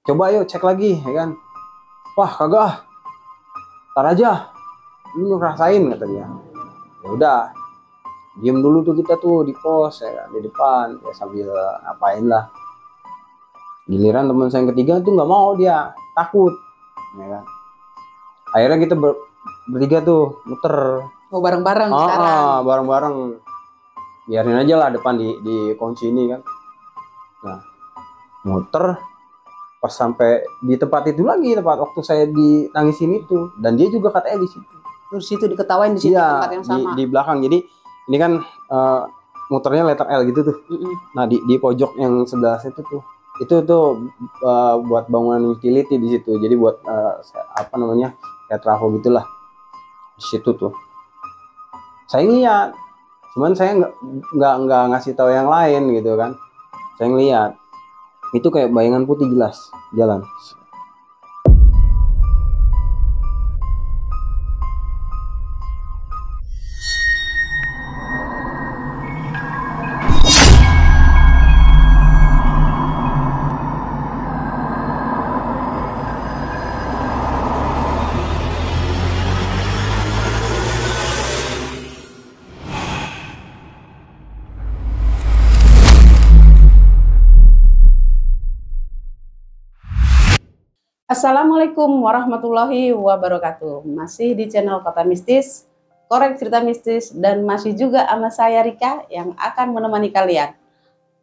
coba yuk cek lagi ya kan. Wah kagak ah, ntar aja, lu rasain kata dia. Ya udah, diem dulu tuh kita tuh di pos ya kan, di depan ya sambil ngapain lah. Giliran teman saya yang ketiga tuh nggak mau, dia takut ya kan. Akhirnya kita bertiga tuh muter. Oh bareng-bareng sekarang. Bareng-bareng. Biarin aja lah depan di kunci ini kan. Nah, muter pas sampai di tempat itu lagi, tempat waktu saya ditangisin itu, dan dia juga katanya di situ. Terus situ diketawain di situ Iya, tempat yang sama. Di belakang. Jadi ini kan muternya letter L gitu tuh. Nah, di pojok yang sebelah situ tuh. Itu tuh buat bangunan utility di situ. Jadi buat apa namanya? Kayak trafo gitulah. Di situ tuh. Saya lihat. Cuman saya nggak ngasih tahu yang lain gitu kan. Saya ngeliat itu kayak bayangan putih jelas jalan. Assalamualaikum warahmatullahi wabarakatuh. Masih di channel Kota Mistis, Korek Cerita Mistis, dan masih juga sama saya Rika yang akan menemani kalian.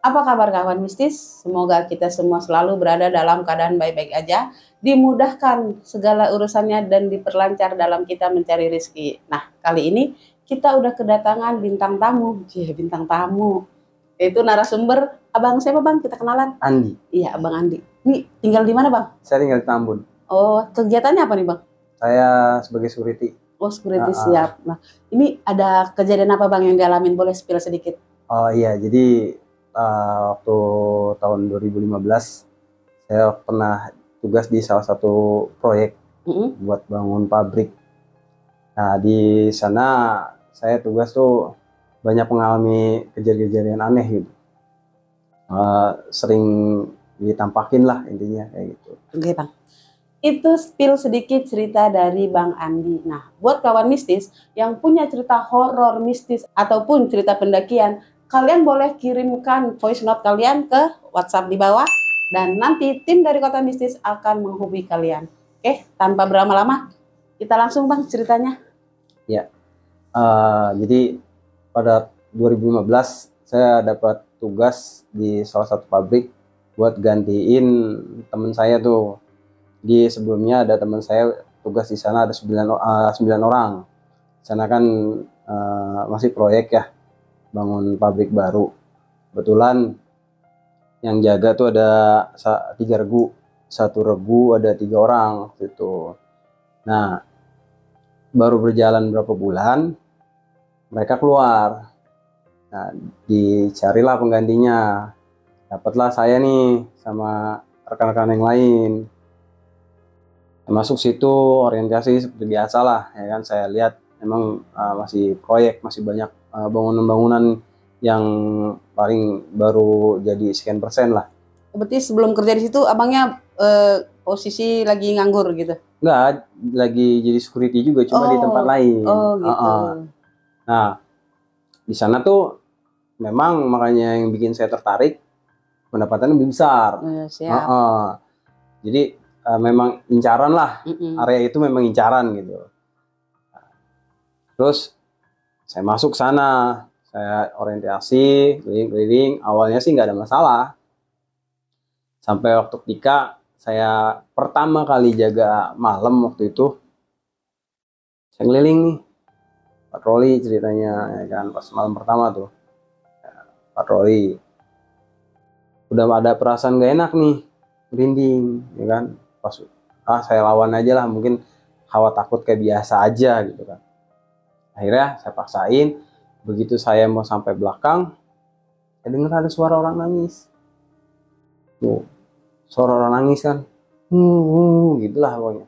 Apa kabar kawan mistis? Semoga kita semua selalu berada dalam keadaan baik-baik aja, dimudahkan segala urusannya dan diperlancar dalam kita mencari rezeki. Nah, kali ini kita udah kedatangan bintang tamu. Bintang tamu. Itu narasumber abang siapa bang? Kita kenalan. Andi. Iya, abang Andi. Ini tinggal di mana bang? Saya tinggal di Tambun. Oh, kegiatannya apa nih bang? Saya sebagai security. Oh, security siap. Nah, ini ada kejadian apa bang yang dialamin? Boleh spill sedikit? Oh iya, jadi waktu tahun 2015 saya pernah tugas di salah satu proyek buat bangun pabrik. Nah, di sana saya tugas tuh banyak mengalami kejadian-kejadian aneh gitu. Sering ditampakin lah intinya kayak gitu. Oke bang, itu spill sedikit cerita dari Bang Andi. Nah, buat kawan mistis yang punya cerita horor mistis ataupun cerita pendakian, kalian boleh kirimkan voice note kalian ke WhatsApp di bawah, dan nanti tim dari Kota Mistis akan menghubungi kalian. Oke, tanpa berlama-lama, kita langsung bang ceritanya. Ya, jadi pada 2015 saya dapat tugas di salah satu pabrik buat gantiin teman saya tuh. Di sebelumnya ada teman saya tugas di sana, ada 9 orang. Di sana kan masih proyek ya, bangun pabrik baru. Kebetulan yang jaga tuh ada 3 regu, 1 regu ada 3 orang gitu. Nah, baru berjalan berapa bulan mereka keluar. Nah, dicarilah penggantinya. Dapatlah saya nih sama rekan-rekan yang lain. Masuk situ orientasi seperti biasa lah, ya kan. Saya lihat memang masih proyek, masih banyak bangunan-bangunan yang paling baru jadi sekian persen lah. Berarti sebelum kerja di situ abangnya posisi lagi nganggur gitu? Enggak, lagi jadi security juga, cuma di tempat lain. Oh gitu. Nah, di sana tuh memang makanya yang bikin saya tertarik, pendapatannya lebih besar. Siap. Jadi memang incaran lah, area itu memang incaran gitu. Terus saya masuk sana, saya orientasi, keliling-keliling. Awalnya sih nggak ada masalah. Sampai waktu ketika saya pertama kali jaga malam waktu itu, saya keliling nih, patroli ceritanya, ya kan, pas malam pertama tuh, patroli. Udah ada perasaan gak enak nih, merinding, ya kan. Pas saya lawan aja lah, mungkin hawa takut kayak biasa aja gitu kan. Akhirnya saya paksain. Begitu saya mau sampai belakang, saya dengar ada suara orang nangis. Tuh, suara orang nangis kan, gitulah pokoknya.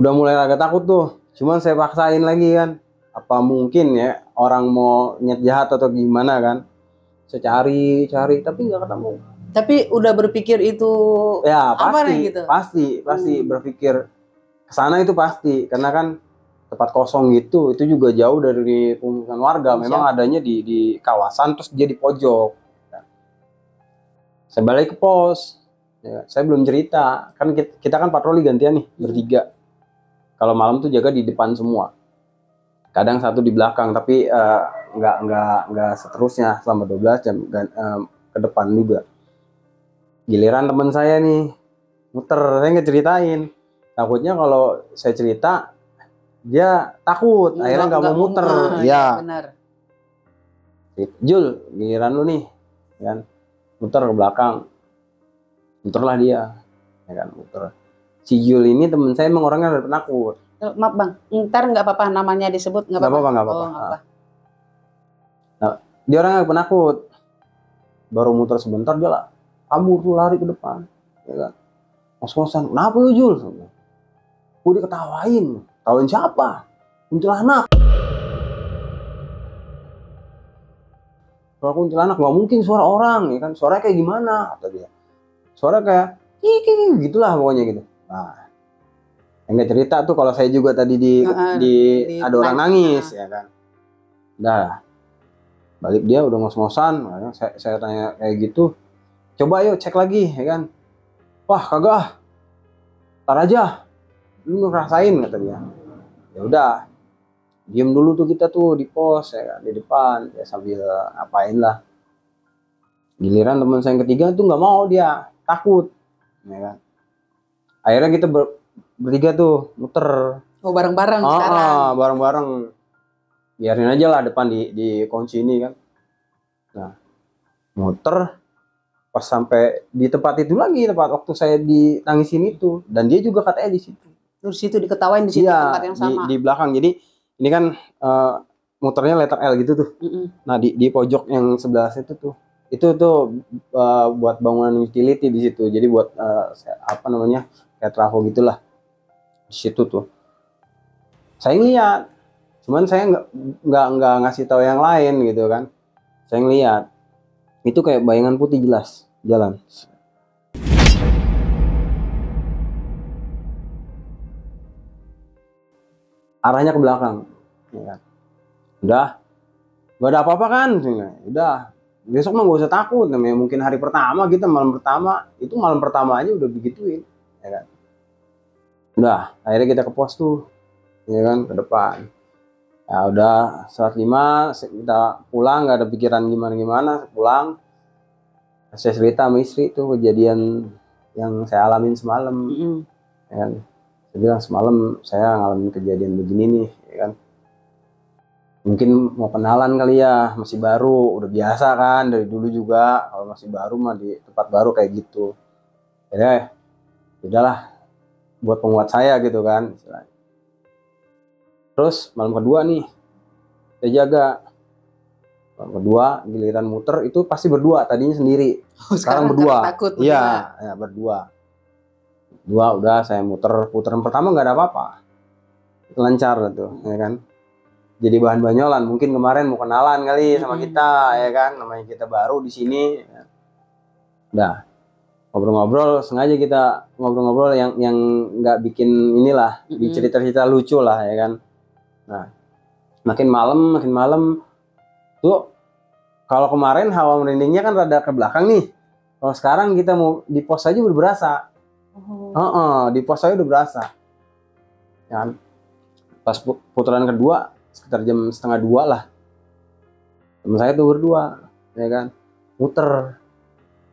Udah mulai agak takut tuh, cuman saya paksain lagi kan. Apa mungkin ya orang mau niat jahat atau gimana kan? Saya cari, tapi nggak ketemu. Tapi udah berpikir itu Ya apa pasti, nih gitu? pasti berpikir ke sana itu pasti, karena kan tempat kosong gitu, itu juga jauh dari pemukiman warga. Memang Siap. adanya di kawasan, terus dia di pojok. Saya balik ke pos, ya, saya belum cerita, kan kita kan patroli gantian nih bertiga. Kalau malam tuh jaga di depan semua, kadang satu di belakang, tapi nggak seterusnya selama 12 jam ke depan juga. Giliran teman saya nih muter, saya nggak ceritain, takutnya kalau saya cerita dia takut, akhirnya nggak mau muter. Ya benar. Jul, giliran lu nih, kan muter ke belakang, muterlah dia, ya kan muter. Si Jul ini temen saya emang orangnya penakut. Maaf bang, ntar nggak apa-apa namanya disebut, nggak apa-apa. Nggak apa-apa. Oh, nggak apa. Nah, dia orangnya penakut. Baru muter sebentar dia lah kabur tuh, lari ke depan, ya kan. Ngos-ngosan, kenapa lu Jul? Gue diketawain. Tawain siapa? Kuntilanak. Suara kuntilanak, nggak mungkin suara orang, ya kan. Suaranya kayak gimana? Kata dia. Suara kayak kiki gitulah pokoknya gitu. Nah, enggak cerita tuh kalau saya juga tadi di ada orang nangis, ya kan. Udah, balik dia udah ngos-ngosan. Saya tanya kayak gitu, coba yuk cek lagi, ya kan. Wah kagak, tar aja, lu ngerasain, kata dia. Ya udah, diem dulu tuh kita tuh di pos, ya kan, di depan, ya sambil ngapain lah. Giliran teman saya yang ketiga tuh nggak mau, dia takut, ya kan. Akhirnya kita bertiga tuh muter. Oh bareng-bareng sekarang. Bareng-bareng. Biarin aja lah depan di kunci ini kan. Nah, muter pas sampai di tempat itu lagi, tempat waktu saya ditangisin itu, dan dia juga katanya di situ. Di situ diketawain di situ, tempat yang sama. Di belakang. Jadi ini kan muternya letter L gitu tuh. Nah, di pojok yang sebelah situ tuh. Itu tuh buat bangunan utility di situ. Jadi buat apa namanya? Kayak trafo gitulah. Di situ tuh. Saya ngeliat, cuman saya nggak ngasih tahu yang lain gitu kan. Saya ngeliat itu kayak bayangan putih jelas jalan. Arahnya ke belakang, ya kan. Udah, gak ada apa-apa kan? Udah, besok mah gak usah takut. Namanya mungkin hari pertama kita, malam pertama aja udah begituin, ya kan. Udah, akhirnya kita ke pos tuh, ya kan, ke depan. Ya udah, sholat 5, kita pulang, gak ada pikiran gimana-gimana, pulang. Saya cerita sama istri tuh kejadian yang saya alamin semalam, ya kan. Saya bilang semalam saya ngalamin kejadian begini nih, ya kan. Mungkin mau kenalan kali ya, masih baru, udah biasa kan dari dulu juga, kalau masih baru mah di tempat baru kayak gitu. Ya udahlah, buat penguat saya gitu kan. Terus malam kedua nih, saya jaga. Malam kedua giliran muter itu pasti berdua, tadinya sendiri. Sekarang berdua. Takut, iya, ya, berdua. Udah saya putaran pertama nggak ada apa-apa, lancar tuh, ya kan. Jadi bahan banyolan, mungkin kemarin mau kenalan kali sama kita, ya kan, namanya kita baru di sini. Udah ngobrol-ngobrol, sengaja kita ngobrol-ngobrol yang nggak bikin inilah, cerita-cerita lucu lah, ya kan. Nah, makin malam tuh, kalau kemarin hawa merindingnya kan rada ke belakang nih. Kalau sekarang kita mau di pos aja udah berasa. Di pos aja udah berasa. Ya, pas putaran kedua sekitar jam 1:30 lah, teman saya tuh berdua, ya kan, muter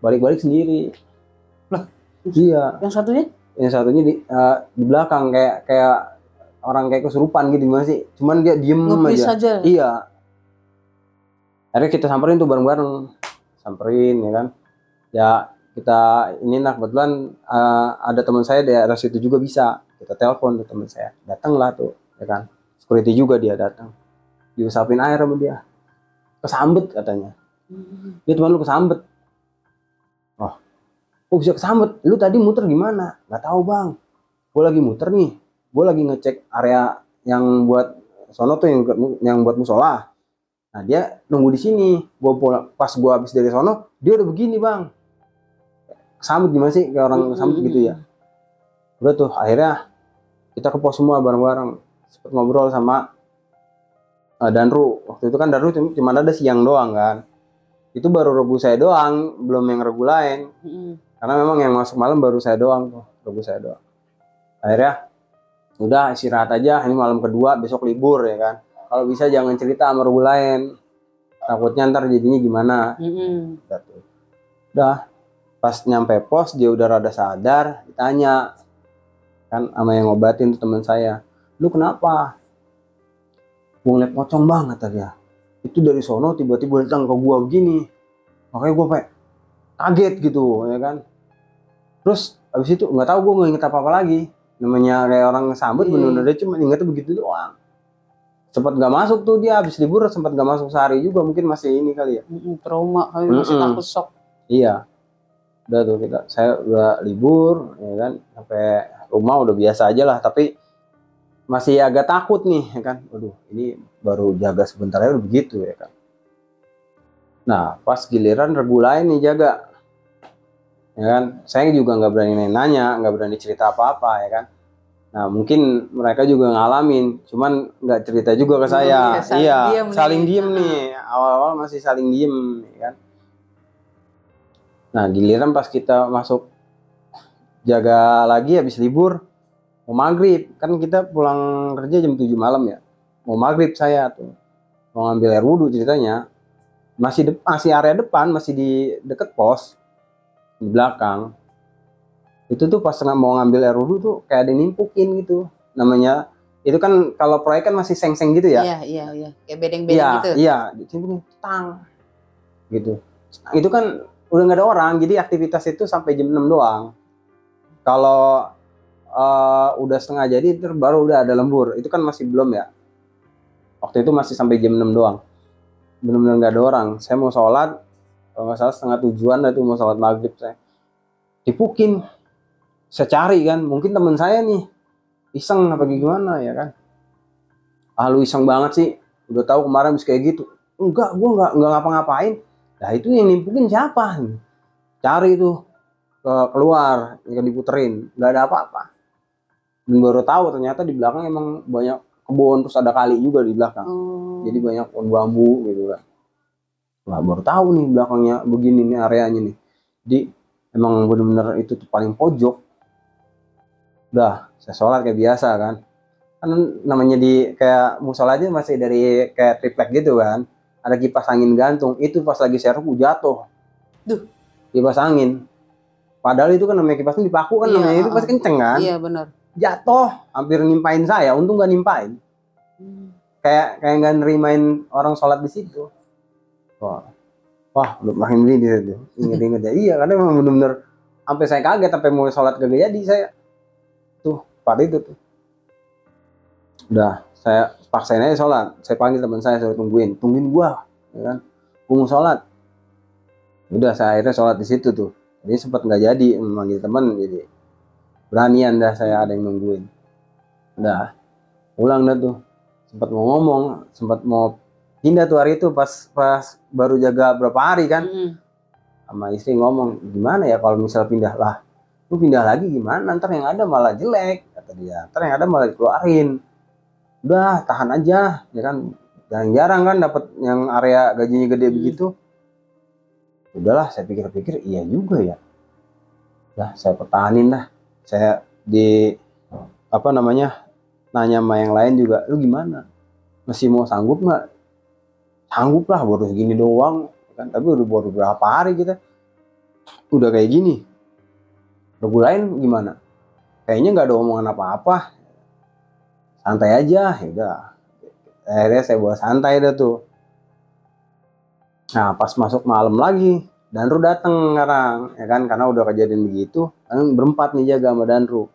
balik sendiri lah. Iya. Yang satunya di belakang kayak orang kayak kesurupan gitu, gimana sih? Cuman dia diem aja. Iya. Akhirnya kita samperin tuh bareng-bareng, ya kan. Ya kita ini kebetulan ada teman saya di daerah situ juga bisa, kita telepon tuh teman saya, datanglah tuh, ya kan. Security juga dia datang, diusapin air sama dia, kesambet katanya. Dia teman lu kesambet. Oh, kok bisa kesambet? Lu tadi muter gimana? Nggak tahu bang, gue lagi muter nih, gue lagi ngecek area yang buat sono tuh, yang buat musola. Nah dia nunggu di sini, pas gue habis dari sono dia udah begini bang. kesambut gimana sih, kayak orang kesambut gitu ya. Udah tuh akhirnya kita ke pos semua bareng-bareng, sempet ngobrol sama Danru. Waktu itu kan Danru cuma ada siang doang kan, itu baru regu saya doang, belum yang regu lain. Karena memang yang masuk malam baru saya doang tuh, regu saya doang. Akhirnya udah istirahat aja, ini malam kedua, besok libur ya kan. Kalau bisa jangan cerita sama regu lain, takutnya ntar jadinya gimana. Udah pas nyampe pos dia udah rada sadar, ditanya kan sama yang ngobatin tuh teman saya, lu kenapa? Gue ngeliat pocong banget tadi ya, itu dari sono tiba-tiba datang ke gua begini, makanya gua kayak kaget gitu ya kan. Terus abis itu nggak tahu gua nggak inget apa-apa lagi, namanya kayak orang sambut bener-bener dia cuma ingetnya begitu doang. Sempat nggak masuk tuh dia, habis libur sempat nggak masuk sehari juga, mungkin masih ini kali ya, trauma, masih takut shock. Iya, udah tuh saya udah libur ya kan, sampai rumah udah biasa aja lah, tapi masih agak takut nih ya kan. Waduh, ini baru jaga sebentar aja udah begitu ya kan. Nah pas giliran regu lain nih jaga ya kan, saya juga nggak berani nanya, nggak berani cerita apa-apa ya kan. Nah mungkin mereka juga ngalamin, cuman nggak cerita juga ke saya. Iya, saling diem nih, awal-awal masih saling diem ya kan. Nah giliran pas kita masuk jaga lagi habis libur, mau maghrib, kan kita pulang kerja jam 7 malam ya, mau maghrib saya tuh mau ngambil air wudhu ceritanya, masih area depan, masih di deket pos di belakang. Itu tuh pas mau ngambil air wudhu tuh kayak ada nimpukin gitu, namanya itu kan kalau proyek kan masih seng-seng gitu ya. Iya kayak bedeng-bedeng gitu. Iya dimpukin tang gitu. Itu kan udah nggak ada orang, jadi aktivitas itu sampai jam 6 doang. Kalau udah setengah jadi baru udah ada lembur, itu kan masih belum ya, waktu itu masih sampai jam 6 doang, benar-benar nggak ada orang. Saya mau sholat, kalau nggak salah setengah 7-an itu mau sholat maghrib, saya dipukin. Saya cari kan, mungkin teman saya nih iseng apa gimana ya kan. Lu iseng banget sih, udah tahu kemarin bisa kayak gitu. Enggak, gua nggak ngapa-ngapain. Nah itu yang nimpukin siapa? Cari tuh keluar, yang diputerin, nggak ada apa-apa. Dan baru tahu ternyata di belakang emang banyak kebun, terus ada kali juga di belakang. Jadi banyak pohon bambu gitu kan. Wah baru tahu nih belakangnya begini nih areanya nih. Jadi emang bener-bener itu tuh paling pojok. Udah saya sholat kayak biasa kan. Kan namanya di kayak musola aja masih dari kayak triplek gitu kan. Ada kipas angin gantung, itu pas lagi saya ruku jatuh. Duh, kipas angin. Padahal itu kan namanya kipasnya dipaku kan, namanya itu pasti kenceng kan. Iya benar. Jatuh, hampir nimpain saya, untung gak nimpain. Kayak nggak nerimain orang sholat di situ. Wah, udah makin ini dia tuh, inget ya. Iya, karena memang benar-benar sampai saya kaget, sampai mau sholat kagak jadi saya. Tuh, pada itu tuh. Udah, saya paksain aja sholat. Saya panggil teman saya, suruh tungguin gua, ya kan? Gua mau sholat. Udah, saya akhirnya sholat di situ tuh. Jadi sempat nggak jadi memanggil teman, jadi beranian dah saya ada yang nungguin. Udah pulang dah tuh, sempat mau ngomong, sempat mau pindah tuh hari itu pas baru jaga berapa hari kan. Sama istri ngomong, gimana ya kalau misal pindah, lah lu pindah lagi gimana, ntar yang ada malah jelek kata dia, ntar yang ada malah dikeluarin. Udah tahan aja ya kan, jarang-jarang kan dapat yang area gajinya gede begitu. Udahlah, saya pikir-pikir iya juga ya. Lah saya pertahanin dah. Saya nanya sama yang lain juga, lu gimana? Masih mau sanggup nggak? Sanggup lah, baru segini doang kan, tapi baru berapa hari kita udah kayak gini. Regu lain gimana? Kayaknya nggak ada omongan apa-apa. Santai aja, ya udah. Akhirnya saya bawa santai dah tuh. Nah pas masuk malam lagi, Danru datang sekarang, ya kan, karena udah kejadian begitu, kan berempat nih jaga sama Danru.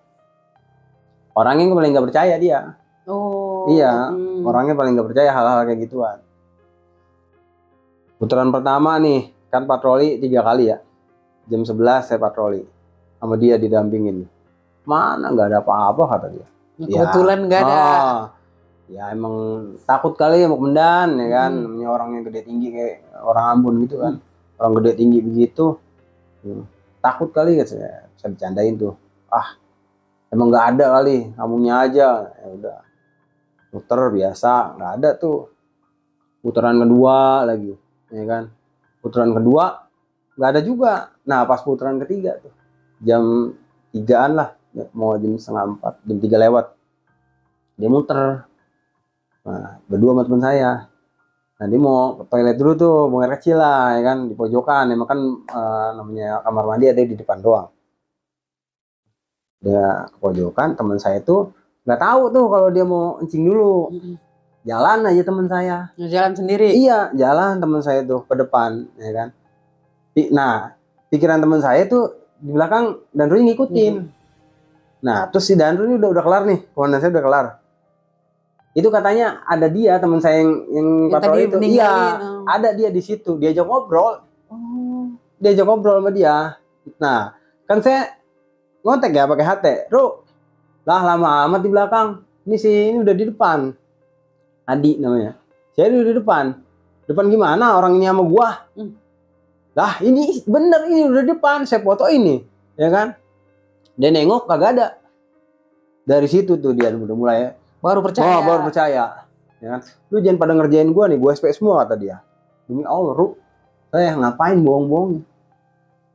Orangnya paling nggak percaya dia. Iya, orangnya paling nggak percaya hal-hal kayak gituan. Putaran pertama nih, kan patroli 3 kali ya. Jam 11 saya patroli, sama dia didampingin. Mana nggak ada apa-apa kata dia. Kebetulan nggak ada. Ya emang takut kali ya mau Medan ya kan, namanya orang yang gede tinggi kayak orang Ambon gitu kan, orang gede tinggi begitu. takut kali ya, saya bercandain tuh, ah emang nggak ada kali, kamunya aja. Ya udah, muter biasa, nggak ada tuh. Putaran kedua lagi, ya kan, putaran kedua nggak ada juga. Nah pas putaran ketiga tuh jam 3-an lah, mau jam setengah 4, jam 3 lewat, dia muter. Nah berdua sama teman saya, nah dia mau ke toilet dulu tuh, buang air kecil lah, ya kan, di pojokan. Emang kan namanya kamar mandi ada di depan doang. Dia ke pojokan, teman saya tuh nggak tahu tuh kalau dia mau kencing dulu. Jalan aja teman saya. Jalan sendiri. Iya, jalan teman saya tuh ke depan, ya kan. Nah, pikiran teman saya tuh di belakang Danru ngikutin. Nah, terus si Danru ini udah kelar nih, komandan saya udah kelar. Itu katanya ada dia teman saya yang patroli itu. Iya, ada dia di situ, diajak ngobrol. Diajak ngobrol sama dia. Nah, kan saya ngontek ya pakai HT. Ru, lah lama amat di belakang. Ini udah di depan. Adi namanya. Saya udah di depan. Depan gimana? Orang ini sama gua. Lah ini bener, ini udah di depan. Saya foto ini, ya kan? Dia nengok kagak ada. Dari situ tuh dia udah mulai baru percaya. Oh, baru percaya. Ya kan? Lu jangan pada ngerjain gua nih, gua SP semua kata dia. Demi Allah, Ru. Saya ngapain bohong-bohong?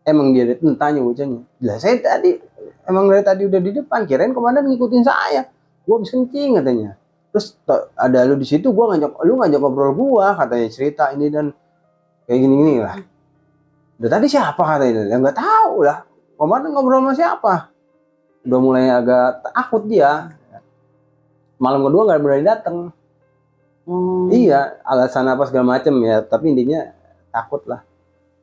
Emang dia tanya bocahnya. Lah saya tadi emang dari tadi udah di depan, kirain komandan ngikutin saya. Gua habis kencing katanya. Terus ada lu di situ, lu ngajak ngobrol gua, katanya cerita ini dan kayak gini-gini lah. Udah tadi siapa katanya? Ya nggak tahu lah. Komandan ngobrol sama siapa? Udah mulai agak takut dia. Malam kedua nggak berani datang. Iya, alasan apa segala macem ya. Tapi intinya takut lah.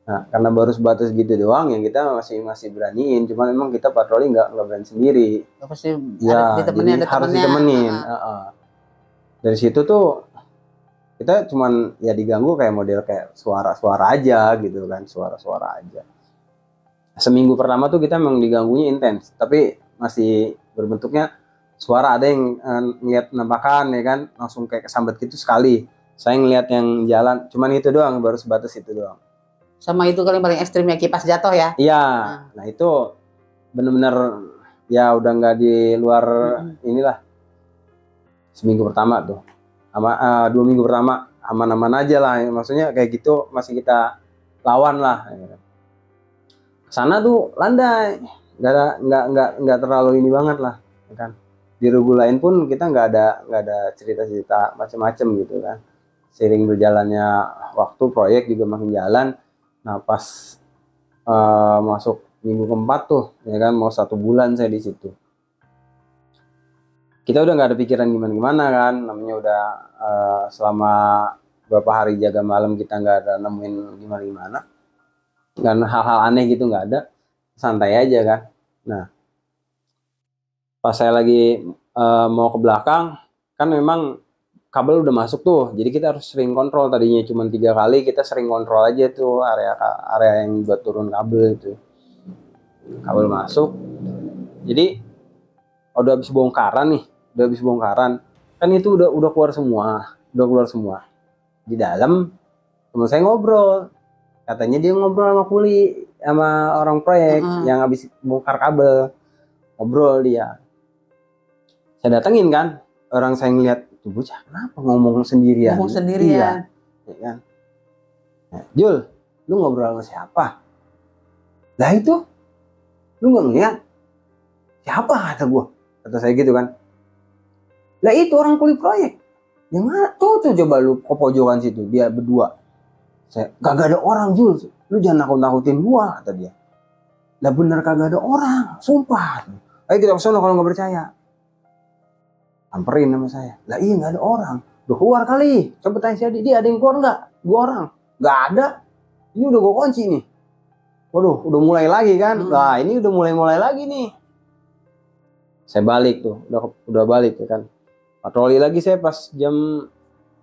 Nah, karena baru sebatas gitu doang, yang kita masih beraniin. Cuman memang kita patroli nggak berani sendiri. Pasti ya, jadi harus ditemenin. Dari situ tuh kita cuman ya diganggu kayak model kayak suara-suara aja gitu kan, suara-suara aja. Seminggu pertama tuh kita memang diganggunya intens, tapi masih berbentuknya suara. Ada yang ngeliat penampakan, ya kan, langsung kayak kesambet gitu sekali. Saya ngeliat yang jalan, cuman itu doang, baru sebatas itu doang. Sama itu kali paling ekstrimnya kipas jatuh ya? Iya, nah itu bener-bener ya udah nggak di luar inilah. Seminggu pertama tuh, 2 minggu pertama aman-aman aja lah, maksudnya kayak gitu masih kita lawan lah. Kesana tuh landai, nggak terlalu ini banget lah, ya kan. Di regu lain pun kita nggak ada cerita-cerita macam-macam gitu kan. Seiring berjalannya waktu, proyek juga makin jalan. Nah pas masuk minggu keempat tuh, ya kan, mau 1 bulan saya di situ. Kita udah nggak ada pikiran gimana-gimana kan, namanya udah selama beberapa hari jaga malam kita nggak ada nemuin gimana-gimana. Dan hal-hal aneh gitu nggak ada, santai aja kan. Nah pas saya lagi mau ke belakang, kan memang kabel udah masuk tuh, jadi kita harus sering kontrol. Tadinya cuma 3 kali, kita sering kontrol aja tuh area yang buat turun kabel itu. Kabel masuk, jadi udah habis bongkaran nih, kan itu udah keluar semua. Di dalam teman saya ngobrol, katanya dia ngobrol sama kuli, sama orang proyek yang habis bongkar kabel. Ngobrol dia, saya datengin kan, orang saya ngeliat tuh bocah kenapa ngomong sendirian. Iya, ya kan. Nah, Jul, lu ngobrol sama siapa? Lah itu lu nggak ngeliat siapa, kata saya gitu kan. Lah itu orang kuli proyek. Yang mana tuh coba lu ke pojokan situ, dia berdua. Saya kagak ada orang, Jul, lu jangan nakut-nakutin gua, kata dia. Lah bener kagak ada orang, sumpah. Ayo kita kesana kalau nggak percaya. Samperin sama saya. Lah iya nggak ada orang. Udah keluar kali. Coba tanya si Adi, dia ada yang keluar nggak? 2 orang. Nggak ada. Ini udah gua kunci nih. Waduh, udah mulai lagi kan? Nah ini udah mulai lagi nih. Saya balik tuh, udah balik ya kan. Patroli lagi saya pas jam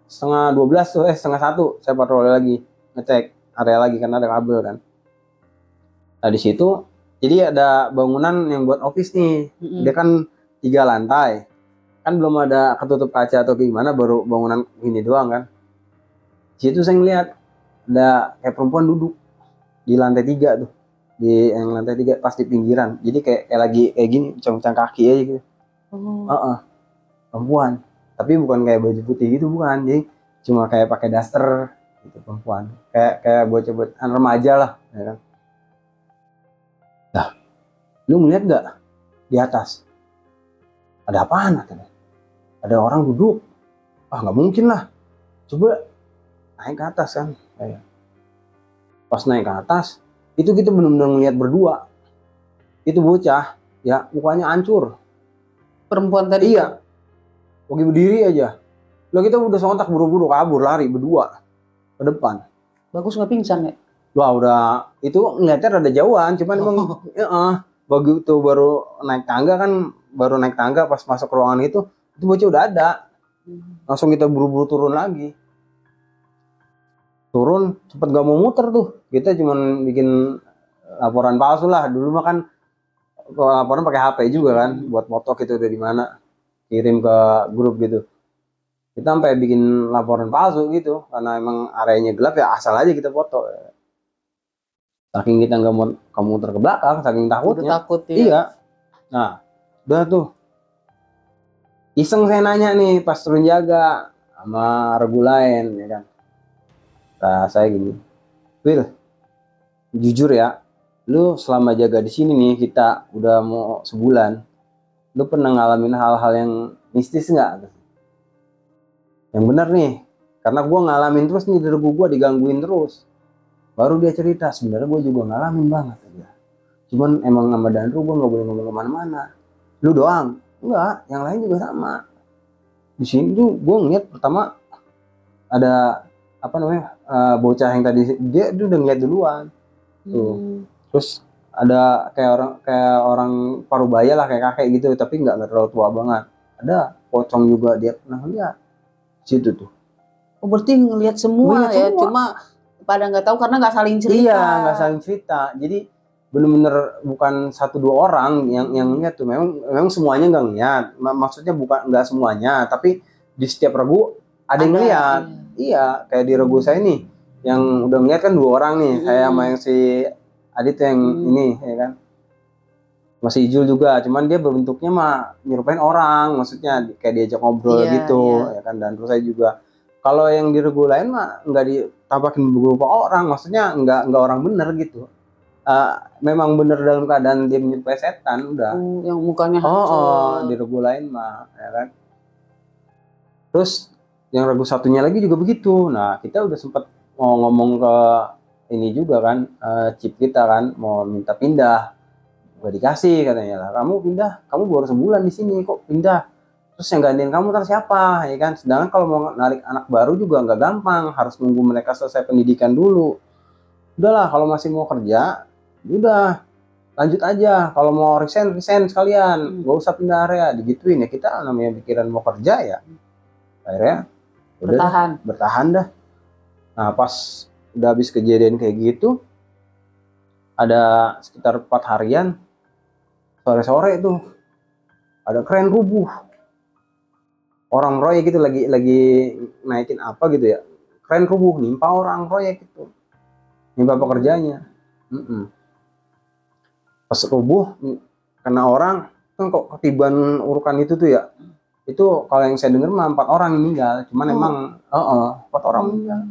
setengah 12 tuh, setengah 1 saya patroli lagi, ngecek area lagi karena ada kabel kan. Nah di situ jadi ada bangunan yang buat office nih. Dia kan 3 lantai. Kan belum ada ketutup kaca atau gimana, baru bangunan gini doang kan. Di situ saya ngeliat ada kayak perempuan duduk di lantai 3 tuh. di yang lantai 3 pas di pinggiran. Jadi kayak lagi kayak gini, cang-cang kaki aja gitu. Perempuan. Tapi bukan kayak baju putih gitu, bukan. Jadi cuma kayak pakai daster gitu, perempuan. Kayak bocah-bocah remaja lah, ya kan. Nah, lu ngeliat nggak di atas? Ada apaan katanya? Ada orang duduk. Ah, nggak mungkin lah. Coba naik ke atas kan. Pas naik ke atas, itu kita benar-benar ngeliat berdua. Itu bocah, ya mukanya hancur. Perempuan tadi? Iya. Lagi berdiri aja. Lah kita udah sontak buru-buru kabur lari berdua ke depan. Bagus nggak pingsan ya? Wah udah itu ngeliatnya rada jauhan, cuman emang begitu baru naik tangga pas masuk ruangan itu bocah udah ada. Langsung kita buru-buru turun lagi. Turun cepet gak mau muter tuh. Kita cuman bikin laporan palsu lah. Dulu mah kan laporan pakai HP juga kan, buat foto gitu udah di mana, kirim ke grup gitu. Kita sampai bikin laporan palsu gitu karena emang areanya gelap ya, asal aja kita foto. Saking kita nggak mau muter ke belakang, saking takutnya. Takut ya. Iya. Nah, udah tuh. Iseng saya nanya nih pas turun jaga sama regu lain, ya kan. Nah, saya gini, Will, jujur ya, lu selama jaga di sini nih kita udah mau sebulan, lu pernah ngalamin hal-hal yang mistis nggak? Yang bener nih, karena gue ngalamin terus nih, regu gue digangguin terus. Baru dia cerita, sebenarnya gue juga ngalamin banget ya. Cuman emang sama Dandru gue nggak boleh ngomong kemana-mana. Lu doang? Enggak, yang lain juga sama. Di sini tuh gue ngeliat pertama ada apa namanya bocah yang tadi dia udah ngeliat duluan. Tuh. Terus ada kayak orang parubaya lah, kayak kakek gitu, tapi nggak terlalu tua banget. Ada pocong juga dia pernah lihat situ tuh. Oh berarti ngelihat semua ya, cuma pada nggak tahu karena nggak saling cerita. Iya, nggak saling cerita. Jadi bener-bener bukan 1-2 orang yang lihat tuh, memang semuanya nggak ngeliat. Maksudnya bukan nggak semuanya, tapi di setiap regu ada yang ngeliat. Iya, kayak di regu saya nih, yang udah ngeliat kan 2 orang nih, saya sama yang si Adit yang ini, ya kan. Masih Ijul juga, cuman dia berbentuknya mah nyerupain orang, maksudnya kayak diajak ngobrol gitu, ya kan. Dan terus saya juga, kalau yang di regu lain mah nggak ditampakin beberapa orang, maksudnya nggak orang bener gitu. Memang bener dalam keadaan dia menyerupai setan udah. Yang mukanya hancur. Di regu lain mah, ya kan. Terus yang regu satunya lagi juga begitu. Nah kita udah sempat mau ngomong ke ini juga kan, chip kita kan, mau minta pindah, gak dikasih katanya lah. Kamu pindah, kamu baru sebulan di sini kok pindah. Terus yang gantiin kamu ntar siapa, ya kan? Sedangkan kalau mau narik anak baru juga nggak gampang, harus nunggu mereka selesai pendidikan dulu. Udahlah, kalau masih mau kerja, udah lanjut aja. Kalau mau resign sekalian, gak usah pindah area, digituin ya. Kita namanya pikiran mau kerja ya, akhirnya udah bertahan dah. Nah pas udah habis kejadian kayak gitu, ada sekitar 4 harian, sore-sore tuh ada kren rubuh. Orang proyek gitu lagi naikin apa gitu ya, kren rubuh nimpa orang proyek itu, nimpa pekerjanya. Pas rubuh kena orang kan, kok ketiban urukan itu tuh ya. Itu kalau yang saya dengar mah 4 orang meninggal, cuman emang 4 orang meninggal.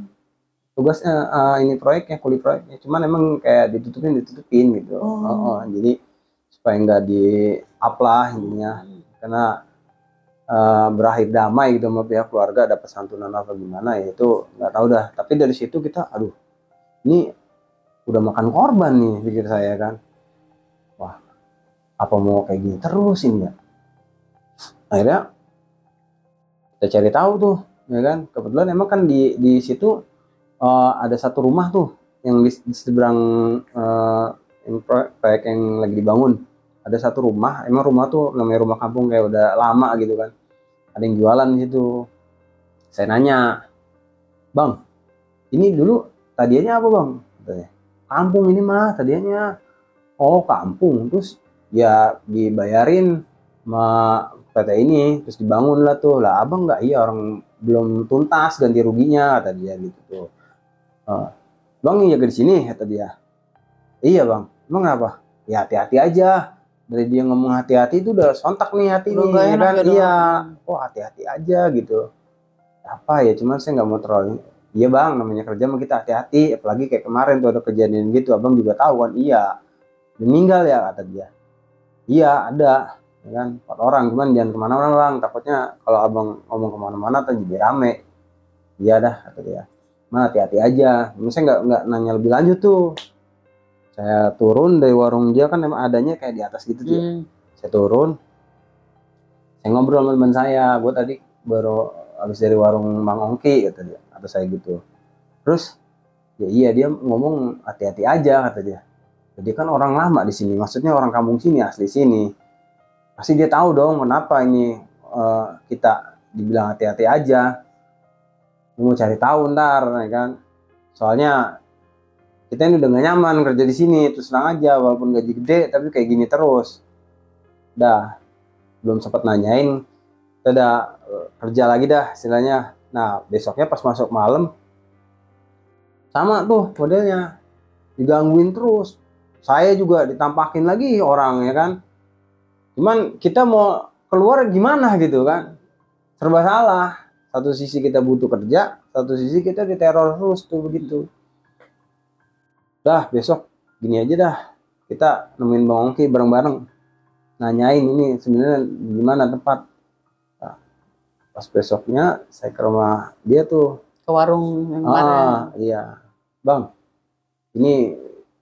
Tugasnya ini proyeknya, kulit proyeknya, cuman emang kayak ditutupin gitu. Jadi supaya nggak di-up lah intinya, karena berakhir damai gitu sama pihak keluarga, dapat santunan apa gimana ya itu nggak tahu dah. Tapi dari situ kita, aduh ini udah makan korban nih, pikir saya kan. Wah, apa mau kayak gini terus ini ya? Akhirnya kita cari tahu tuh, ya kan. Kebetulan emang kan di situ ada satu rumah tuh yang di seberang proyek yang lagi dibangun. Ada satu rumah, emang rumah tuh namanya rumah kampung, kayak udah lama gitu kan. Ada yang jualan di situ. Saya nanya, "Bang, ini dulu tadinya apa, Bang?" Katanya, "Kampung ini mah tadinya." "Oh, kampung." Terus ya dibayarin sama PT ini, terus dibangun lah tuh. Lah abang nggak? Iya, orang belum tuntas ganti ruginya, kata dia gitu tuh. "Bang yang jaga di sini?" kata dia. "Iya, Bang." emang kenapa? Ya hati-hati aja. Dari dia ngomong hati-hati itu udah sontak nih hati Udah nih, gak ya enak kan? ya dong. Iya, oh hati-hati aja gitu. Apa ya, cuman saya nggak mau terlalu. Iya bang, namanya kerja mah kita hati-hati. Apalagi kayak kemarin tuh ada kejadian gitu, abang juga tahu kan? Iya, meninggal ya kata dia. Iya ada, ya kan? 4 orang, cuman jangan kemana-mana bang. Takutnya kalau abang ngomong kemana-mana tuh jadi rame. Iya dah kata dia. Nah, hati-hati aja. Saya nggak nanya lebih lanjut tuh. Saya turun dari warung dia kan emang adanya kayak di atas gitu dia. Saya turun, saya ngobrol sama teman saya. Gue tadi baru habis dari warung Mang Ongki kata dia, atau saya gitu. Terus ya iya dia ngomong hati-hati aja kata dia. Jadi kan orang lama di sini, maksudnya orang kampung sini, asli sini. Pasti dia tahu dong kenapa ini kita dibilang hati-hati aja. Mau cari tahu ntar, ya kan? Soalnya kita ini udah gak nyaman kerja di sini, terus terang aja, walaupun gaji gede tapi kayak gini terus. Dah, belum sempat nanyain, kita udah kerja lagi dah istilahnya. Nah besoknya pas masuk malam sama tuh modelnya, digangguin terus. Saya juga ditampakin lagi orang ya kan. Cuman kita mau keluar gimana gitu kan, serba salah. Satu sisi kita butuh kerja, satu sisi kita diteror terus tuh begitu. Dah besok gini aja dah, kita nemuin Bang Ongki bareng-bareng, nanyain ini sebenarnya gimana tempat. Nah, pas besoknya saya ke rumah dia tuh, Ke warung yang mana? iya bang, ini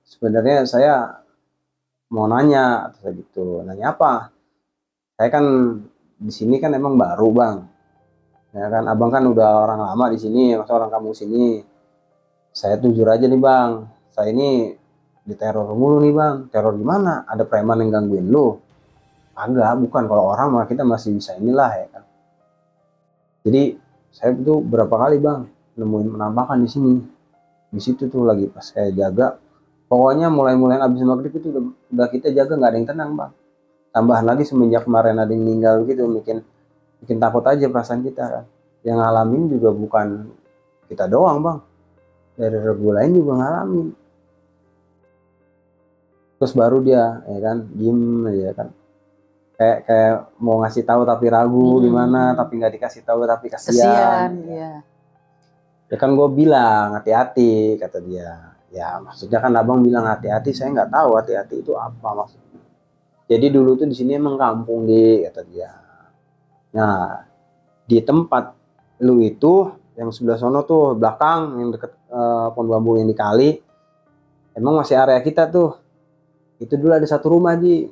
sebenarnya saya mau nanya atau gitu. Nanya apa? Saya kan di sini kan emang baru bang, ya kan abang kan udah orang lama di sini, masa orang kampung sini. Saya jujur aja nih bang, saya ini diteror mulu nih bang. Teror gimana? Ada preman yang gangguin lu? Agak, bukan. Kalau orang mah kita masih bisa inilah ya kan. Jadi saya tuh berapa kali bang nemuin penampakan di sini. Di situ tuh lagi pas saya jaga. Pokoknya mulai abis maghrib itu udah kita jaga nggak ada yang tenang bang. Tambahan lagi semenjak kemarin ada yang meninggal gitu, bikin takut aja perasaan kita kan. Yang ngalamin juga bukan kita doang bang. Dari regu lain juga ngalamin. Terus baru dia ya kan diem aja kan, kayak mau ngasih tahu tapi ragu gimana, tapi nggak dikasih tahu tapi kasihan ya. Ya kan gue bilang hati-hati kata dia. Ya maksudnya kan abang bilang hati-hati, saya nggak tahu hati-hati itu apa maksudnya. Jadi dulu tuh di sini emang kampung di kata dia. Nah di tempat lu itu yang sebelah sono tuh belakang yang deket pohon bambu yang di kali, emang masih area kita tuh. Itu dulu ada satu rumah Ji.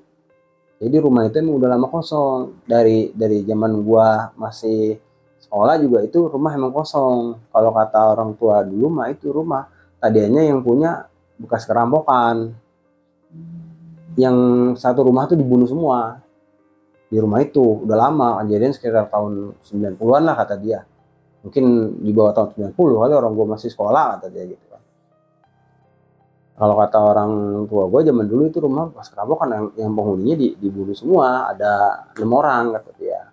Jadi rumah itu emang udah lama kosong. Dari zaman gua masih sekolah juga itu rumah emang kosong. Kalau kata orang tua dulu mah itu rumah tadinya yang punya bekas kerampokan. Yang satu rumah tuh dibunuh semua. Di rumah itu udah lama, kejadian sekitar tahun 90-an lah kata dia. Mungkin di bawah tahun 90 kali, orang gua masih sekolah kata dia gitu. Kalau kata orang tua gue zaman dulu itu rumah pas kerampokan yang penghuninya dibunuh semua, ada 6 orang kata dia.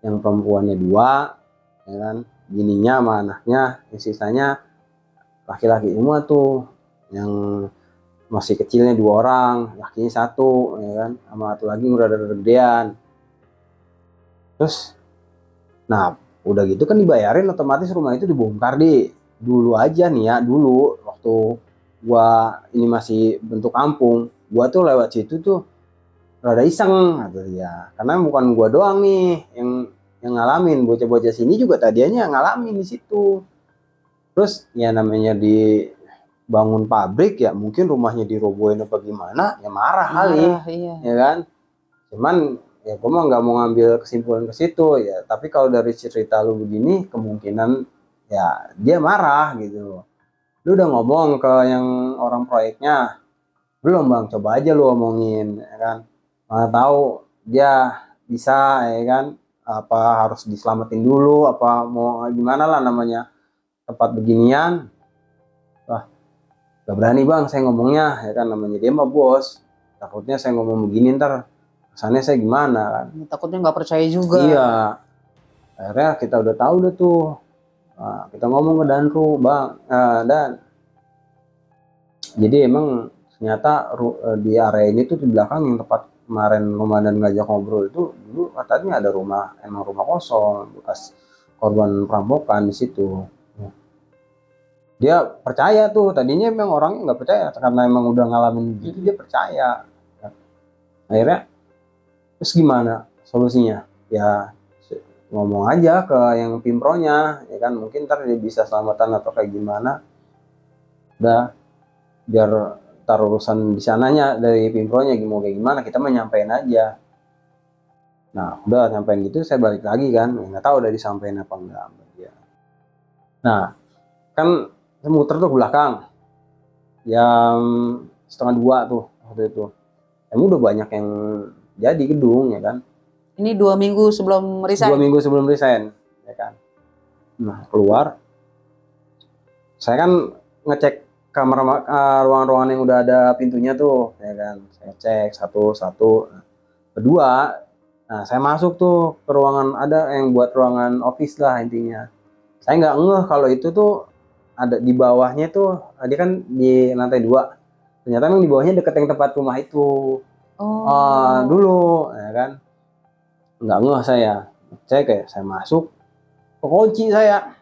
Yang perempuannya 2, ya kan, bininya sama anaknya, yang sisanya laki-laki semua tuh. Yang masih kecilnya 2 orang, lakinya 1, ya kan, sama 1 lagi udah ada gedean. Terus, nah udah gitu kan dibayarin, otomatis rumah itu dibongkar di dulu aja nih ya, dulu waktu gua ini masih bentuk kampung, gua tuh lewat situ tuh rada iseng gitu ya, karena bukan gua doang nih yang ngalamin, bocah-bocah sini juga tadinya ngalamin di situ. Terus ya namanya dibangun pabrik ya, mungkin rumahnya dirobohin apa gimana ya, marah kali iya. ya kan. Cuman ya gua mah nggak mau ngambil kesimpulan ke situ ya, tapi kalau dari cerita lu begini kemungkinan ya dia marah gitu. Lu udah ngomong ke yang orang proyeknya? Belum bang, coba aja lu omongin ya kan. Mana tahu dia bisa ya kan, apa harus diselamatin dulu, apa mau gimana lah namanya tempat beginian. Wah gak berani bang saya ngomongnya ya kan, namanya dia mah bos. Takutnya saya ngomong begini ntar kesannya saya gimana kan. Takutnya nggak percaya juga. Iya, akhirnya kita udah tahu udah tuh. Nah, kita ngomong ke Danru bang, dan jadi emang ternyata di area ini tuh di belakang yang tempat kemarin komandan ngajak ngobrol itu dulu katanya ada rumah, emang rumah kosong bekas korban perampokan di situ. Dia percaya tuh, tadinya emang orangnya nggak percaya karena emang udah ngalamin gitu, dia percaya. Akhirnya terus gimana solusinya? Ya ngomong aja ke yang pimpronya, ya kan, mungkin ntar dia bisa selamatan atau kayak gimana. Udah, biar ntar urusan di sananya dari pimpronya mau kayak gimana, kita mah nyampein aja. Nah udah nyampein gitu, saya balik lagi kan, nggak tahu udah disampein apa enggak ya. Nah kan saya muter tuh ke belakang jam 1:30 tuh waktu itu, emang udah banyak yang jadi gedung ya kan. Ini 2 minggu sebelum resign. 2 minggu sebelum resign ya kan. Nah keluar, saya kan ngecek kamar ruangan-ruangan yang udah ada pintunya tuh ya kan, saya cek satu-satu. Kedua, nah saya masuk tuh ke ruangan, ada yang buat ruangan office lah intinya. Saya nggak ngeh kalau itu tuh ada di bawahnya tuh, dia kan di lantai 2, ternyata memang di bawahnya deket yang tempat rumah itu. Dulu ya kan, nggak ngeh saya cek, kayak saya masuk, kekunci saya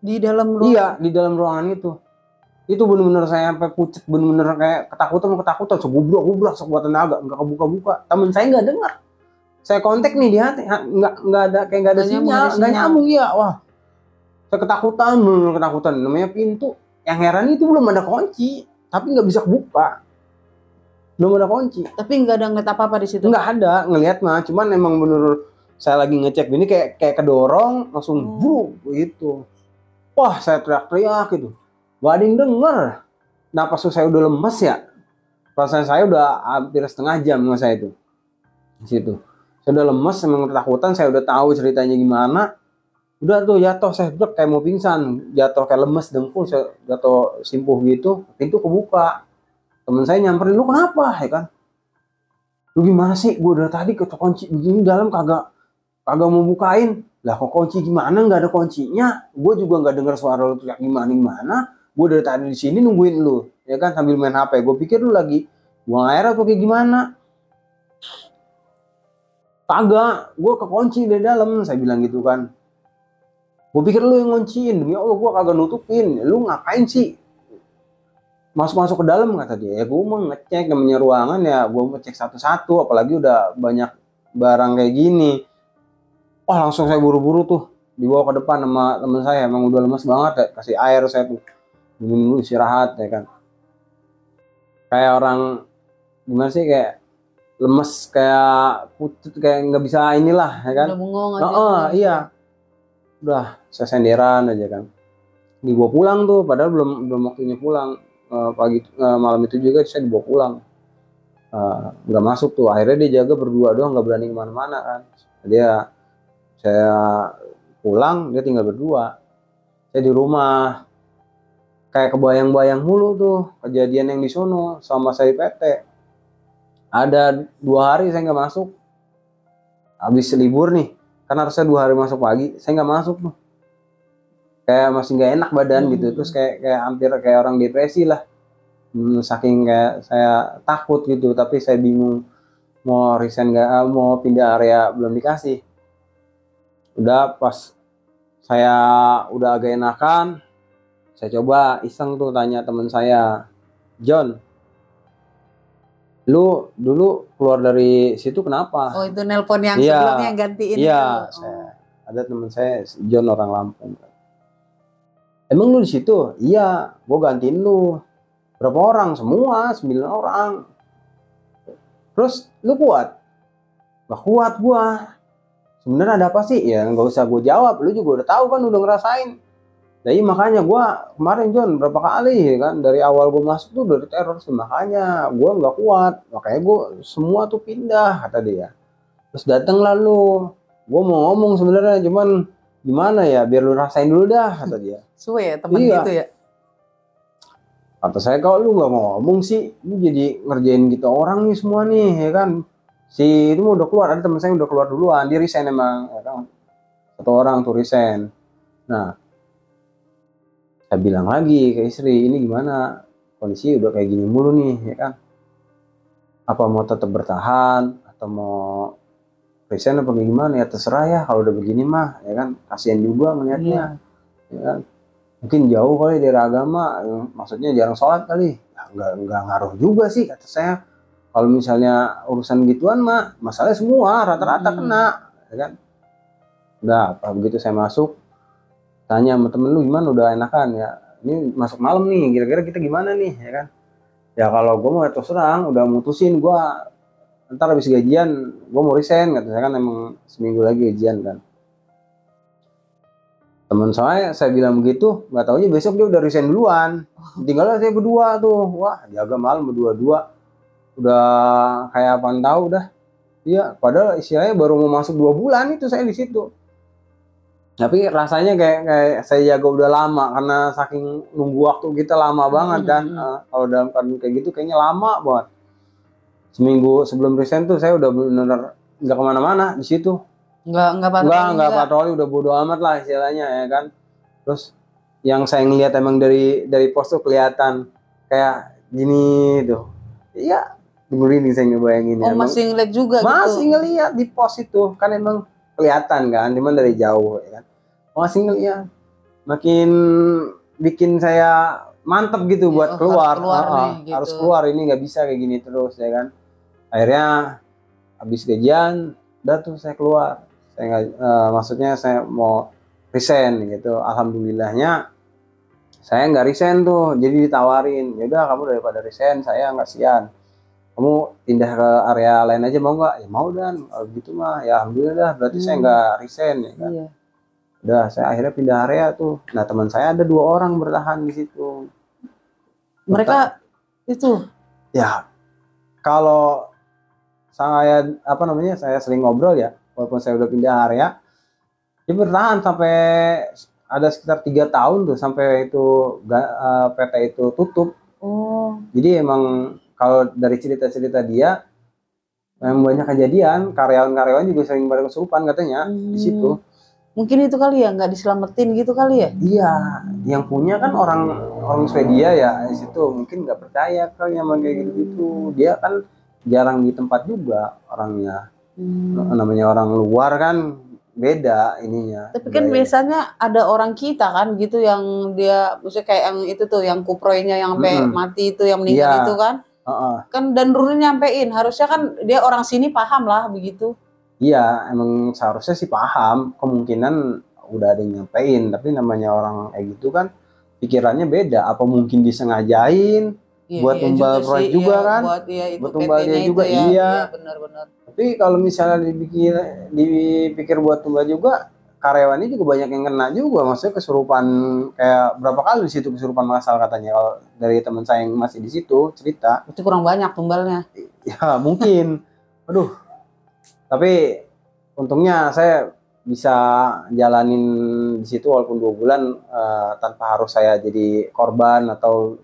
Di dalam ruangan. iya di dalam ruangan itu bener-bener saya sampai pucet, bener-bener kayak ketakutan segubrak sekuat tenaga, nggak kebuka-buka. Temen saya nggak dengar, saya kontak nih di hati, nggak ada, kayak nggak ada sinyal, nggak nyambung ya. Wah saya ketakutan, bener-bener ketakutan. Namanya pintu, yang heran itu belum ada kunci tapi nggak bisa kebuka, belum ada kunci. Tapi nggak ada ngeliat apa-apa di situ. Nggak ada ngelihat mah, cuman emang bener saya lagi ngecek ini kayak kedorong langsung gitu. Wah saya teriak-teriak gitu, gak ada yang denger. Napas saya udah lemes ya, perasaan saya udah hampir setengah jam sama saya itu di situ. Saya udah lemes, emang ketakutan, saya udah tahu ceritanya gimana. Udah tuh jatuh, saya kayak mau pingsan, jatuh kayak lemes, dengkul saya jatuh simpuh gitu. Pintu kebuka, temen saya nyamperin, lu kenapa ya kan, lu gimana sih, gue dari tadi kekunci begini dalam kagak mau bukain. Lah kok kunci gimana, nggak ada kuncinya, gue juga nggak dengar suara lu teriak gimana. Gue dari tadi di sini nungguin lu ya kan sambil main HP, gue pikir lu lagi buang air atau kayak gimana. Kagak, gue kekunci dari dalam, saya bilang gitu kan. Gue pikir lu yang ngunciin, demi Allah gue kagak nutupin, lu ngapain sih masuk ke dalam, kata dia. Ya gue mau ngecek, namanya ruangan ya gue mau cek satu-satu, apalagi udah banyak barang kayak gini. Wah langsung saya buru-buru tuh dibawa ke depan sama temen saya, emang udah lemes banget ya, kasih air saya tuh, dulu istirahat ya kan. Kayak orang gimana sih, kayak lemes, kayak putut, kayak nggak bisa inilah ya kan. Udah bengong aja. Iya, udah saya senderan aja kan, dibawa pulang tuh, padahal belum waktunya pulang. Malam itu juga saya dibawa pulang, nggak masuk tuh. Akhirnya dia jaga berdua doang, nggak berani kemana-mana kan. Saya pulang, dia tinggal berdua. Saya di rumah kayak kebayang-bayang mulu tuh kejadian yang di sono sama saya di PT. Ada 2 hari saya nggak masuk, habis libur nih, karena harusnya 2 hari masuk pagi, saya nggak masuk tuh. Kayak masih nggak enak badan gitu, terus kayak hampir kayak orang depresi lah. Saking kayak saya takut gitu, tapi saya bingung mau resign nggak, mau pindah area belum dikasih. Udah pas saya udah agak enakan, saya coba iseng tuh tanya teman saya, John, lu dulu keluar dari situ kenapa? Oh itu nelpon yang sebelumnya gantiin. Iya, ada teman saya John, orang Lampung. Emang lu di situ? Iya, gua gantiin lu. Berapa orang? Semua 9 orang. Terus lu kuat? Gak kuat gua. Sebenarnya ada apa sih? Ya nggak usah gue jawab, lu juga udah tahu kan, udah ngerasain. Jadi makanya gue kemarin John berapa kali kan, dari awal gue masuk tuh dari teror, makanya gue nggak kuat, makanya gue semua tuh pindah, kata dia. Terus datang lalu, gue mau ngomong sebenarnya, cuman gimana ya, biar lu rasain dulu dah, kata dia. Suwe ya teman gitu ya. Kata saya, kalau lu nggak ngomong sih, lu jadi ngerjain gitu orang nih semua nih, ya kan. Si itu udah keluar, ada teman saya udah keluar duluan, dia resign emang, ya kan? 1 orang tuh resign. Nah, saya bilang lagi ke istri, ini gimana, kondisi udah kayak gini mulu nih, ya kan. apa mau tetap bertahan atau mau resign apa gimana, ya terserah ya, kalau udah begini mah ya kan, kasihan juga ngelihatnya. Ya kan, mungkin jauh kali dari agama, maksudnya jarang sholat kali, ya, nggak ngaruh juga sih kata saya. Kalau misalnya urusan gituan mah masalahnya semua rata-rata kena, ya kan. Udah apa begitu saya masuk, tanya sama temen, lu gimana, udah enakan ya, ini masuk malam nih, kira-kira kita gimana nih, ya kan. Ya kalau gue mau terus terang udah mutusin, gue ntar habis gajian gue mau resign, kata saya kan, emang seminggu lagi gajian kan. Teman saya bilang begitu, nggak taunya besok dia udah resign duluan. Tinggalnya saya berdua tuh, wah jaga malam berdua-dua, udah kayak apaan tahu dah. Iya, padahal istilahnya baru mau masuk 2 bulan itu saya di situ. Tapi rasanya kayak saya jaga udah lama, karena saking nunggu waktu kita lama banget dan kalau dalam keadaan kayak gitu kayaknya lama banget. Seminggu sebelum resign tuh saya udah benar-benar nggak kemana-mana di situ. Nggak patroli, udah bodo amat lah istilahnya, ya kan. Terus yang saya ngeliat emang dari pos tuh kelihatan kayak gini tuh. Iya, dengerin nih saya ngebayangin. Oh, masih ngeliat juga gitu? Masih ngeliat di pos itu, kan emang kelihatan kan, cuman dari jauh, ya kan. Masih ngeliat, makin bikin saya mantep gitu buat keluar. Nih, harus keluar, ini nggak bisa kayak gini terus, ya kan. Akhirnya habis gajian, udah tuh saya keluar. Saya nggak, maksudnya saya mau resign gitu. Alhamdulillahnya saya nggak resign tuh, jadi ditawarin, ya udah kamu daripada resign saya nggak kasihan, kamu pindah ke area lain aja mau nggak? Ya mau dan, kalau gitu mah ya alhamdulillah, berarti saya nggak resign, ya kan. Udah saya akhirnya pindah area tuh. Nah teman saya ada 2 orang bertahan di situ. Mereka itu ya kalau saya saya sering ngobrol ya, walaupun saya udah pindah area, dia bertahan sampai ada sekitar 3 tahun tuh, sampai itu PT itu tutup. Jadi emang kalau dari cerita-cerita dia, memang banyak kejadian, karyawan-karyawan juga sering pada kesurupan katanya di situ. Mungkin itu kali ya, nggak diselamatin gitu kali ya? Iya, yang punya kan orang Swedia ya di situ, mungkin nggak percaya kali sama kayak gitu. Dia kan jarang di tempat juga orangnya. Namanya orang luar kan beda ininya. Tapi kan biasanya ada orang kita kan gitu yang dia, maksudnya kayak yang itu tuh, yang kuproynya yang sampai mati itu, yang meninggal itu kan. Kan dan Nurul nyampein, harusnya kan dia orang sini paham lah begitu. Iya, emang seharusnya sih paham, kemungkinan udah ada yang nyampein, tapi namanya orang kayak gitu kan pikirannya beda, apa mungkin disengajain buat tumbal proyek juga kan, buat tumbal dia juga, iya. Benar-benar. Tapi kalau misalnya dipikir buat tumbal juga, karyawannya juga banyak yang kena juga, maksudnya kesurupan kayak berapa kali di situ kesurupan massal katanya, kalau dari teman saya yang masih di situ cerita. Itu kurang banyak tumbalnya. Ya mungkin, aduh. Tapi untungnya saya bisa jalanin di situ walaupun 2 bulan tanpa harus saya jadi korban atau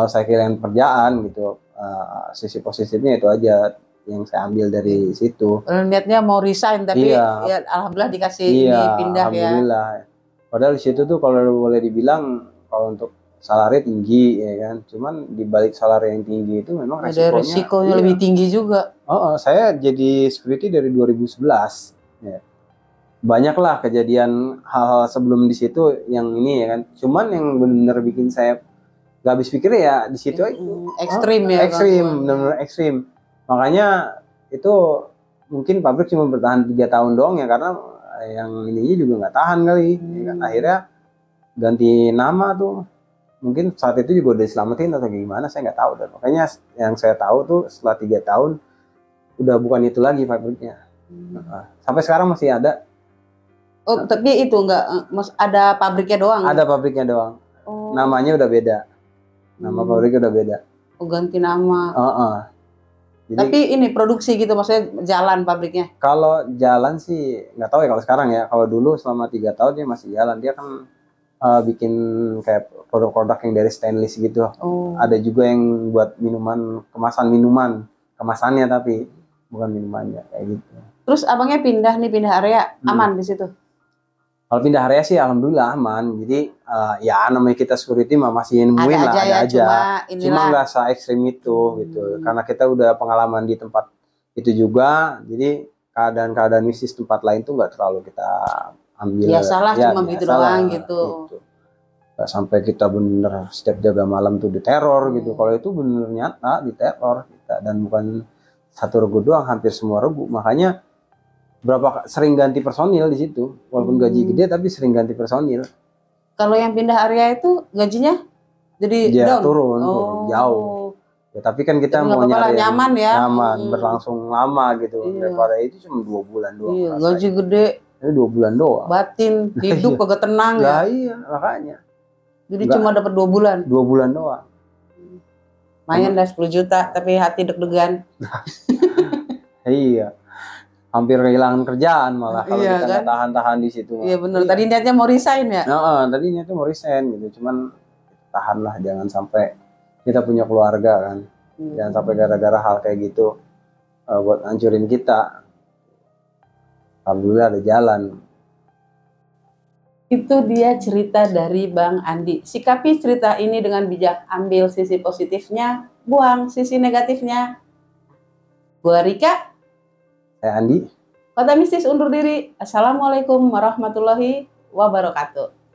saya kehilangan pekerjaan gitu. Sisi positifnya itu aja yang saya ambil dari situ. Niatnya mau resign tapi ya alhamdulillah dikasih dipindah alhamdulillah. Ya. Padahal di situ tuh kalau boleh dibilang kalau untuk salary tinggi, ya kan, cuman di balik salary yang tinggi itu memang resikonya lebih tinggi juga. Saya jadi security dari 2011 ya. Banyaklah kejadian hal-hal sebelum di situ yang ini, ya kan, cuman yang benar-benar bikin saya nggak habis pikir ya di situ itu ekstrim, benar-benar ekstrim. Makanya itu mungkin pabrik cuma bertahan 3 tahun doang ya, karena yang ininya juga nggak tahan kali, ya kan. Akhirnya ganti nama tuh. Mungkin saat itu juga udah diselamatin atau gimana, saya nggak tahu. Dan makanya yang saya tahu tuh setelah 3 tahun udah bukan itu lagi pabriknya. Sampai sekarang masih ada. Oh, tapi itu nggak, ada pabriknya doang? Ada pabriknya doang. Namanya udah beda. Nama pabriknya udah beda. Oh, ganti nama. Jadi, tapi ini produksi gitu, maksudnya jalan pabriknya? Kalau jalan sih nggak tahu ya kalau sekarang ya. Kalau dulu selama 3 tahun dia masih jalan. Dia kan bikin kayak produk-produk yang dari stainless gitu. Ada juga yang buat minuman, kemasannya tapi bukan minumannya kayak gitu. Terus abangnya pindah area, aman di situ? Kalau pindah area sih alhamdulillah aman. Jadi ya namanya kita security mah masih nemuin lah, ada aja. Cuma nggak se ekstrim itu gitu. Karena kita udah pengalaman di tempat itu juga. Jadi keadaan-keadaan mistis tempat lain tuh nggak terlalu kita ambil. Biasalah ya, cuma gitu doang gitu. Gak sampai kita bener setiap jaga malam tuh diteror gitu. Kalau itu bener nyata diteror kita, dan bukan satu regu doang, hampir semua regu. Makanya sering ganti personil di situ, walaupun gaji gede tapi sering ganti personil. Kalau yang pindah area itu gajinya jadi down? turun jauh. Ya tapi kan kita mau nyari nyaman ya, berlangsung lama gitu. Daripada itu cuma 2 bulan doang. Iya, gaji gede. Ini 2 bulan doang. Batin hidup kagak tenang ya. Iya, makanya. Jadi cuma dapat 2 bulan. 2 bulan doang. Lumayan dah 10 juta, tapi hati deg-degan. Iya. Hampir kehilangan kerjaan malah kalau kita nggak tahan-tahan di situ. Iya benar. Tadi niatnya mau resign ya? Tadi niatnya mau resign gitu. Cuman tahanlah, jangan sampai kita punya keluarga kan. Jangan sampai gara-gara hal kayak gitu buat hancurin kita. Alhamdulillah ada jalan. Itu dia cerita dari Bang Andi. Sikapi cerita ini dengan bijak, ambil sisi positifnya, buang sisi negatifnya. Gua Rika. Saya Andi. Kota Mistis undur diri. Assalamualaikum warahmatullahi wabarakatuh.